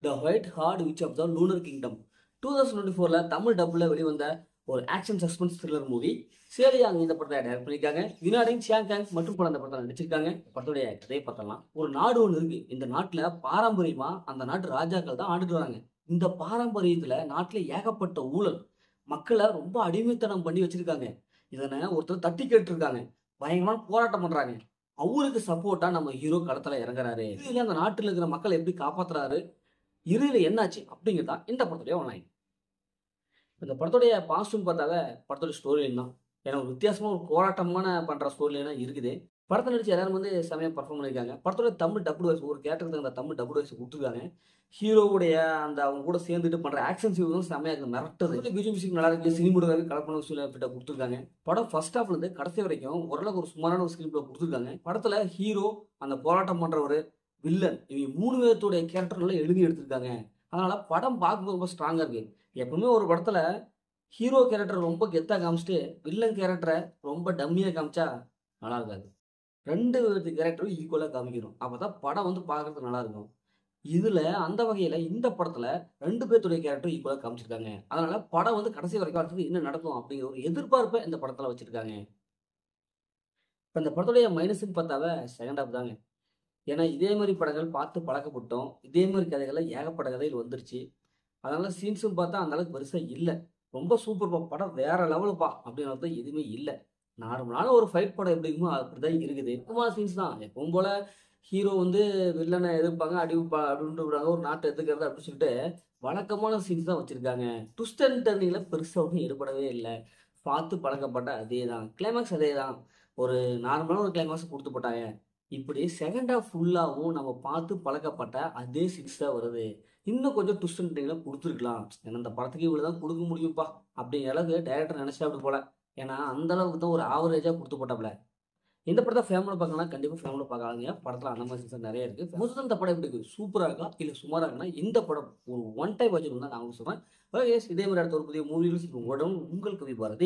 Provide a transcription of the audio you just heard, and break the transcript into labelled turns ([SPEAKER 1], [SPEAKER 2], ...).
[SPEAKER 1] The white haired witch of the lunar kingdom 2024ல தமிழ் டப்புல வெளிவந்த ஒரு ஆக்ஷன் சஸ்பென்ஸ் த்ரில்லர் மூவி. சேலியாங் இந்த படத்தை டைரக்ட் பண்ணியிருக்காங்க. வினாடிங் சியாங் மற்றும் படம் அந்த படத்தை நடிச்சிருக்காங்க. படத்துடைய கதையை பார்த்தலாம். ஒரு நாடு ஒன்று இருக்கு. இந்த நாட்டில் பாரம்பரியமா அந்த நாட்டு ராஜாக்கள் தான் ஆண்டுட்டு வராங்க. இந்த பாரம்பரியத்துல நாட்டில் ஏகப்பட்ட ஊழல், மக்களை ரொம்ப அடிமைத்தனம் பண்ணி வச்சிருக்காங்க. இதனை ஒருத்தர் தட்டி கேட்டிருக்காங்க. பயங்கரமான போராட்டம் பண்றாங்க. அவருக்கு சப்போர்ட்டா நம்ம ஹீரோ களத்துல இறங்குறாரு. இதுல அந்த நாட்டில் இருக்கிற மக்களை எப்படி காப்பாத்துறாரு, இறுதியில் என்னாச்சு அப்படிங்கிறதா இந்த படத்துடைய ஒன்லைன். இந்த படத்துடைய பாசிட்டிவ் பார்த்தாவே படத்துடைய ஸ்டோரி லைன் தான். ஏன்னா ஒரு வித்தியாசமாக ஒரு போராட்டமான பண்ணுற ஸ்டோரி லைனாக இருக்குது. படத்தை நடிச்சு எல்லாரும் வந்து செமையாக பர்ஃபார்ம் பண்ணியிருக்காங்க. படத்தோட தமிழ் டபுள் வாய்ஸ் ஒரு கேரக்டருக்கு அந்த தமிழ் டபுள் வாய்ஸ் கொடுத்துருக்காங்க. ஹீரோவுடைய அந்த அவங்க கூட சேர்ந்துட்டு பண்ணுற ஆக்ஷன் சீன்ஸும் செமையாக இருக்குது, மிரட்டுது. பிஜி மியூசிக் நல்லா இருக்குது. சினிமோடவே கலப்பன சூழ்நிலை கொடுத்துருக்காங்க. படம் ஃபர்ஸ்ட் ஹாஃப்லேருந்து கடைசி வரைக்கும் ஓரளவுக்கு ஒரு சுமாரான ஒரு ஸ்கிரிப்டில் கொடுத்துருக்காங்க. படத்தில் ஹீரோ, அந்த போராட்டம் பண்ணுறவர், வில்லன், இவங்க 3 பேர்த்துடைய கேரக்டர்லாம் எழுதி எடுத்திருக்காங்க. அதனால படம் பார்க்கும்போது ரொம்ப ஸ்ட்ராங்காக இருக்கு. எப்பவுமே ஒரு படத்துல ஹீரோ கேரக்டர் ரொம்ப கெத்தா காமிச்சிட்டு வில்லன் கேரக்டரை ரொம்ப டம்மியா காமிச்சா நல்லா இருக்காது. 2 கேரக்டரும் ஈக்குவலா காமிக்கணும். அப்பதான் படம் வந்து பார்க்கறதுக்கு நல்லா இருக்கும். இதுல அந்த வகையில இந்த படத்துல 2 பேர்த்துடைய கேரக்டர் ஈக்குவலா காமிச்சிருக்காங்க. அதனால படம் வந்து கடைசி வரைக்கும் அடுத்தது என்ன நடக்கும் அப்படிங்கிற ஒரு எதிர்பார்ப்பை இந்த படத்துல வச்சிருக்காங்க. இப்ப இந்த படத்துடைய மைனஸ்ன்னு பார்த்தாவே செகண்ட் ஹாஃப் தாங்க. ஏன்னா இதே மாதிரி படங்கள் பார்த்து பழக்கப்பட்டோம். இதே மாதிரி கதைகள்ல ஏகப்பட்ட கதைகள் வந்துருச்சு. அதனால சீன்ஸும் பார்த்தா அந்த அளவுக்கு பெருசா இல்ல. ரொம்ப சூப்பர்ப்பா, படம் வேற லெவலுப்பா அப்படிங்கிறது எதுவுமே இல்ல. நார்மலான ஒரு ஃபைட் படம் எப்படி இருக்குமோ அப்படிதான் இருக்குது. சும்மா சீன்ஸ் தான். எப்பவும் போல ஹீரோ வந்து வில்லனை எதிர்ப்பாங்க, அடிண்டு விடுவாங்க, ஒரு நாட்டை எதுக்குறது அப்படின்னு சொல்லிட்டு வழக்கமான சீன்ஸ் தான் வச்சிருக்காங்க. ட்விஸ்ட் அண்ட் டர்னிங்ல பெருசா ஒன்றும் ஈடுபடவே இல்லை. பார்த்து பழக்கப்பட்ட அதே தான். கிளைமேக்ஸ் அதே தான். ஒரு நார்மலான ஒரு கிளைமேக்ஸ் கொடுத்து போட்டாங்க. இப்படி செகண்ட் ஹாஃப் ஃபுல்லாவும் நம்ம பார்த்து பழக்கப்பட்ட அதே சீன்ஸ் தான் வருது. இன்னும் கொஞ்சம் ட்விஸ்ட் அண்ட் டர்னிங்ல கொடுத்துருக்கலாம். ஏன்னா இந்த படத்துக்கு இவ்வளவுதான் கொடுக்க முடியும்ப்பா அப்படிங்கிற அளவுக்கு டைரக்டர் நினைச்சா அப்படி போல. ஏன்னா அந்த அளவுக்கு தான் ஒரு ஆவரேஜா கொடுத்து போட்டாப்ல. இந்த படத்தை ஃபேமிலியில் பார்க்கலாம், கண்டிப்பா ஃபேமிலியில் பார்க்காதீங்க. படத்துல அந்த மாதிரி சீன்ஸ் நிறைய இருக்கு. முதல்ல இந்த படம் எப்படி இருக்கு, சூப்பரா இருக்கா இல்ல சுமாரா இருக்குன்னா இந்த படம் ஒரு ஒன் டைம் வச்சுருந்தா நான் சொல்றேன். இதே மாதிரி அடுத்த ஒரு புதிய மூவிகள் உங்களுடன் உங்கள் கவி பாரதி.